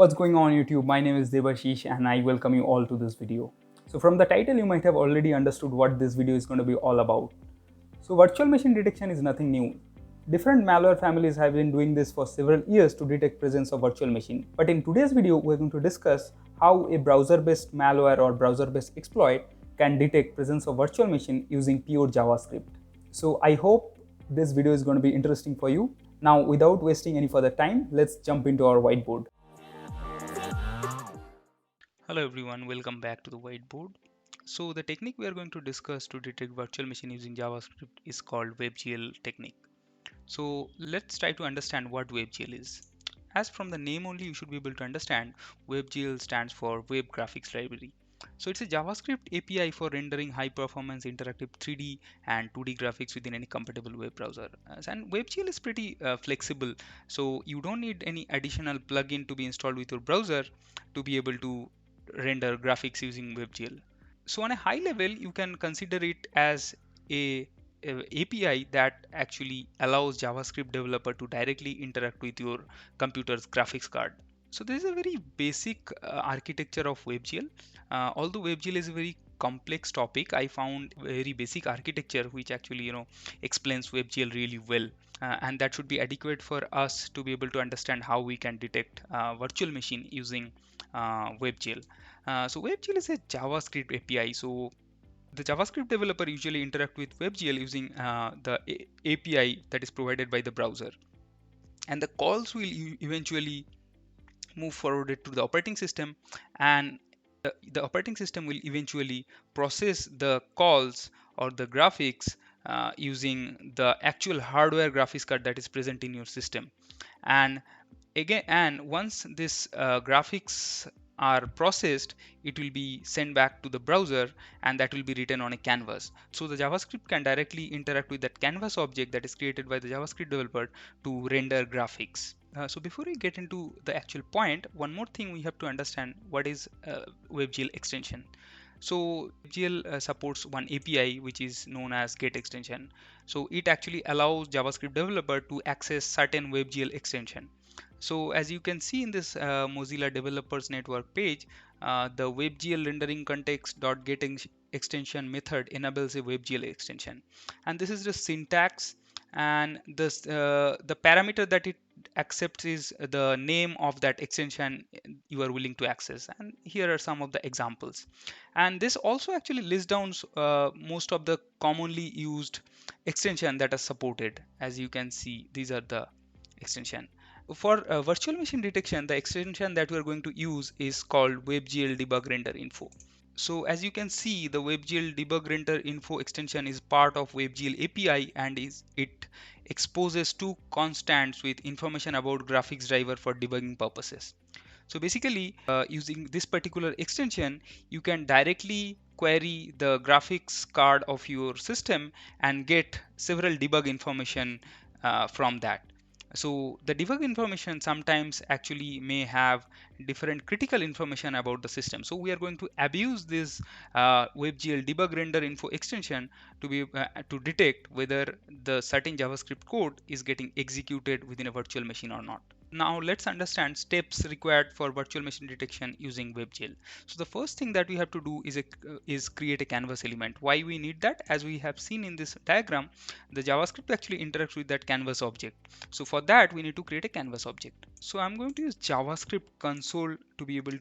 What's going on YouTube? My name is Debashish and I welcome you all to this video. So from the title you might have already understood what this video is going to be all about. So virtual machine detection is nothing new. Different malware families have been doing this for several years to detect presence of virtual machine. But in today's video we're going to discuss how a browser-based malware or browser-based exploit can detect presence of virtual machine using pure JavaScript. So I hope this video is going to be interesting for you. Now without wasting any further time, let's jump into our whiteboard. Hello everyone, welcome back to the whiteboard. So the technique we are going to discuss to detect virtual machine using JavaScript is called WebGL technique. So let's try to understand what WebGL is. As from the name only you should be able to understand, WebGL stands for Web Graphics Library. So it's a JavaScript API for rendering high performance interactive 3D and 2D graphics within any compatible web browser. And WebGL is pretty flexible, so you don't need any additional plugin to be installed with your browser to be able to render graphics using WebGL. So on a high level, you can consider it as a API that actually allows JavaScript developer to directly interact with your computer's graphics card. So this is a very basic architecture of WebGL. Although WebGL is a very complex topic, I found very basic architecture which actually explains WebGL really well. And that should be adequate for us to be able to understand how we can detect virtual machine using WebGL. So WebGL is a JavaScript API. So the JavaScript developer usually interact with WebGL using the API that is provided by the browser, and the calls will eventually move forwarded to the operating system, and the operating system will eventually process the calls or the graphics using the actual hardware graphics card that is present in your system. And once this graphics are processed, it will be sent back to the browser, and that will be written on a canvas. So the JavaScript can directly interact with that canvas object that is created by the JavaScript developer to render graphics. So before we get into the actual point, one more thing we have to understand: what is WebGL extension. So WebGL supports one API which is known as get extension. So it actually allows JavaScript developer to access certain WebGL extension. So as you can see in this Mozilla Developers Network page, the WebGL rendering context.get extension method enables a WebGL extension, and this is the syntax, and this the parameter that it accepts is the name of that extension you are willing to access. And here are some of the examples. And this also actually lists down most of the commonly used extension that are supported. As you can see, these are the extension. For virtual machine detection, the extension that we are going to use is called WebGL Debug Render Info. So as you can see, the WebGL Debug Render Info extension is part of WebGL API, and it exposes two constants with information about graphics driver for debugging purposes. So basically, using this particular extension, you can directly query the graphics card of your system and get several debug information from that. So the debug information sometimes actually may have different critical information about the system. So we are going to abuse this WebGL debug render info extension to detect whether the certain JavaScript code is getting executed within a virtual machine or not. Now let's understand steps required for virtual machine detection using WebGL. So the first thing that we have to do is create a canvas element. Why we need that? As we have seen in this diagram, the JavaScript actually interacts with that canvas object. So for that we need to create a canvas object. So I'm going to use JavaScript console to be able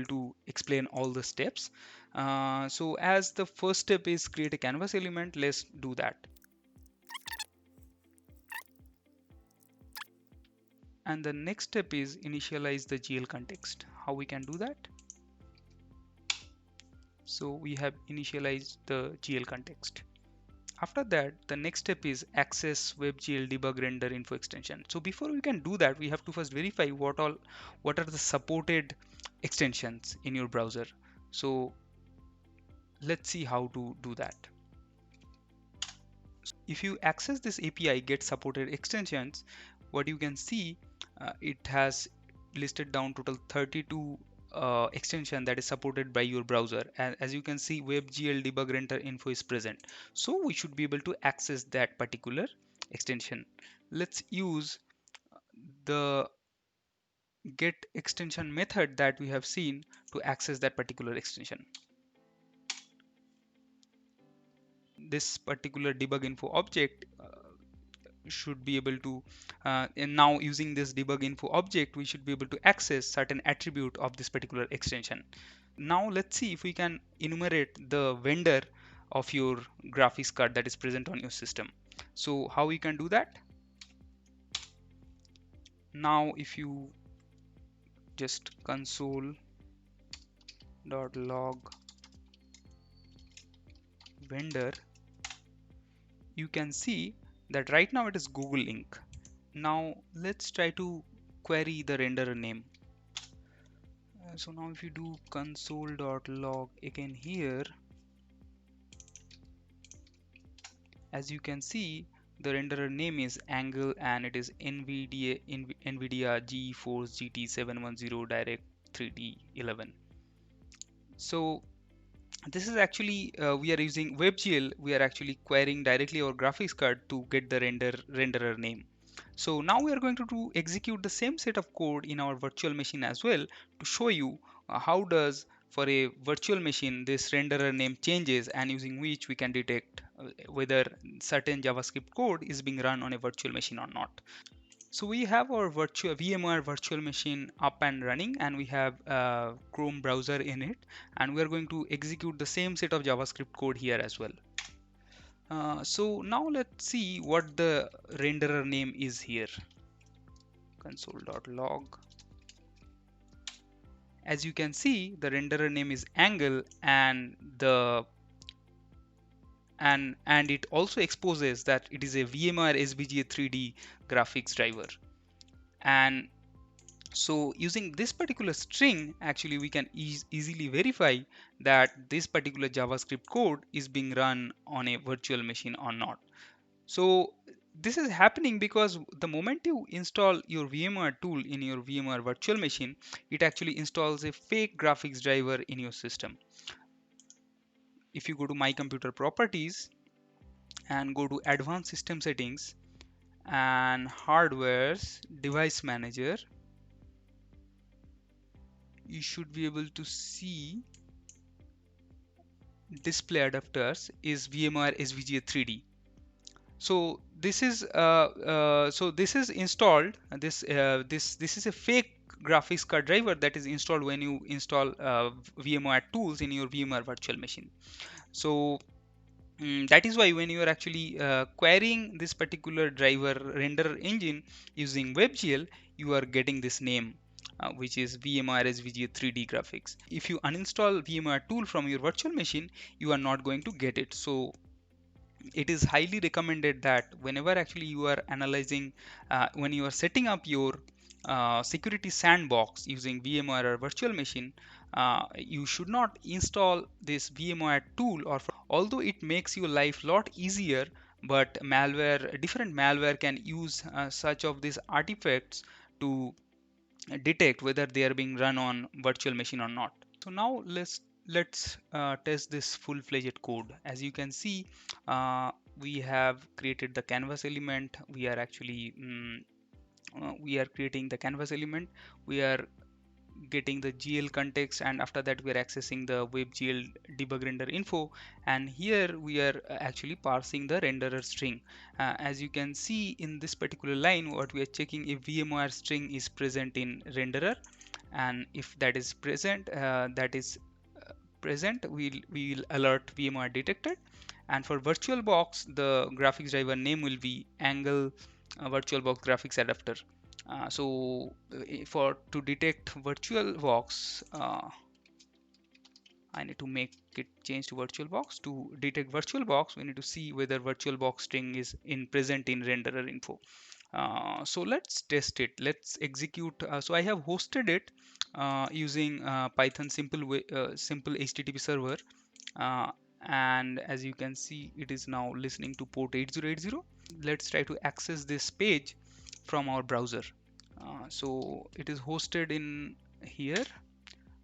to explain all the steps. So as the first step is create a canvas element, let's do that. And the next step is initialize the GL context. How we can do that? So we have initialized the GL context. After that, the next step is access WebGL debug render info extension. So before we can do that, we have to first verify what are the supported extensions in your browser. So let's see how to do that. If you access this API get supported extensions, what you can see, it has listed down total 32 extension that is supported by your browser. And as you can see, WebGL debug render info is present, so we should be able to access that particular extension. Let's use the get extension method that we have seen to access that particular extension. This particular debug info object should be able to and now using this debug info object we should be able to access certain attribute of this particular extension. Now let's see if we can enumerate the vendor of your graphics card that is present on your system. So how we can do that? Now if you just console.log vendor, you can see that right now it is Google Inc. Now let's try to query the renderer name. So now if you do console.log again here, as you can see the renderer name is Angle and it is NVIDIA GeForce GT 710 Direct 3D 11. So this is actually we are using WebGL. We are actually querying directly our graphics card to get the renderer name. So now we are going to execute the same set of code in our virtual machine as well to show you how does for a virtual machine this renderer name changes and using which we can detect whether certain JavaScript code is being run on a virtual machine or not. So we have our virtual VMware virtual machine up and running and we have Chrome browser in it, and we are going to execute the same set of JavaScript code here as well. So now let's see what the renderer name is here. Console.log. As you can see, the renderer name is Angle, and it also exposes that it is a VMware SVGA 3D graphics driver. And so using this particular string, actually we can easily verify that this particular JavaScript code is being run on a virtual machine or not. So this is happening because the moment you install your VMware tool in your VMware virtual machine, it actually installs a fake graphics driver in your system. If you go to My Computer Properties and go to Advanced System Settings and Hardware's Device Manager, you should be able to see display adapters is VMware SVGA 3D. So this is installed. This is a fake graphics card driver that is installed when you install VMware tools in your VMware virtual machine. So that is why when you are actually querying this particular driver renderer engine using WebGL, you are getting this name. Which is VMware SVGA 3D graphics. If you uninstall VMware tool from your virtual machine, you are not going to get it. So it is highly recommended that whenever actually you are analyzing, when you are setting up your security sandbox using VMware or virtual machine, you should not install this VMware tool, or although it makes your life a lot easier, but different malware can use such of these artifacts to detect whether they are being run on virtual machine or not. So now let's test this full-fledged code. As you can see, we have created the canvas element. We are actually we are creating the canvas element. We are getting the GL context, and after that we are accessing the WebGL debug render info, and here we are actually parsing the renderer string. As you can see in this particular line, what we are checking if VMware string is present in renderer, and if that is present, we will alert VMware detected. And for VirtualBox, the graphics driver name will be Angle VirtualBox graphics adapter. For to detect VirtualBox, I need to make it change to VirtualBox. To detect VirtualBox, we need to see whether VirtualBox string is present in renderer info. So let's test it. Let's execute. So I have hosted it using Python simple HTTP server, and as you can see, it is now listening to port 8080. Let's try to access this page from our browser. So it is hosted in here.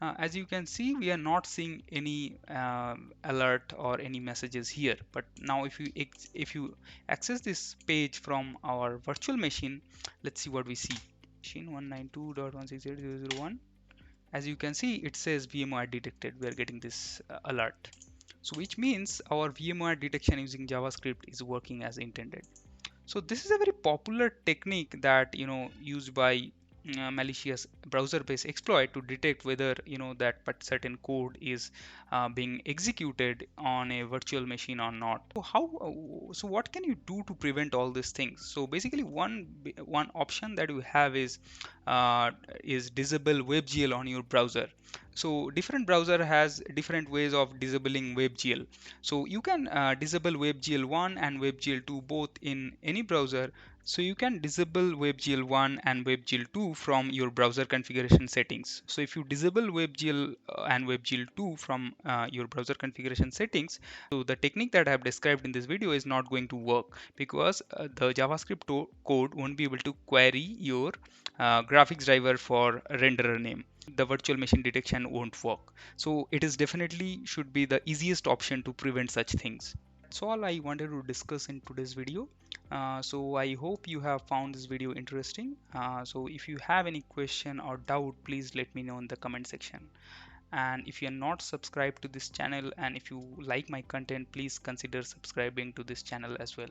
As you can see, we are not seeing any alert or any messages here, but now if you access this page from our virtual machine, let's see what we see. machine 192.168.0.0.1. As you can see, it says VMware detected. We are getting this alert. So which means our VMware detection using JavaScript is working as intended. So this is a very popular technique that used by malicious browser-based exploit to detect whether that but certain code is being executed on a virtual machine or not. So so what can you do to prevent all these things? So basically, one option that you have uh, is disable WebGL on your browser. So different browser has different ways of disabling WebGL. So you can disable WebGL 1 and WebGL 2 both in any browser. So you can disable WebGL 1 and WebGL 2 from your browser configuration settings. So if you disable WebGL and WebGL 2 from your browser configuration settings, so the technique that I have described in this video is not going to work, because the JavaScript code won't be able to query your graphics driver for renderer name. The virtual machine detection won't work. So it is definitely should be the easiest option to prevent such things. That's all I wanted to discuss in today's video. So I hope you have found this video interesting. So if you have any question or doubt, please let me know in the comment section. And if you are not subscribed to this channel, and if you like my content, please consider subscribing to this channel as well.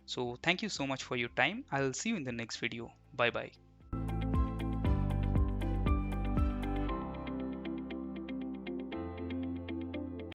So thank you so much for your time. I'll see you in the next video. Bye bye.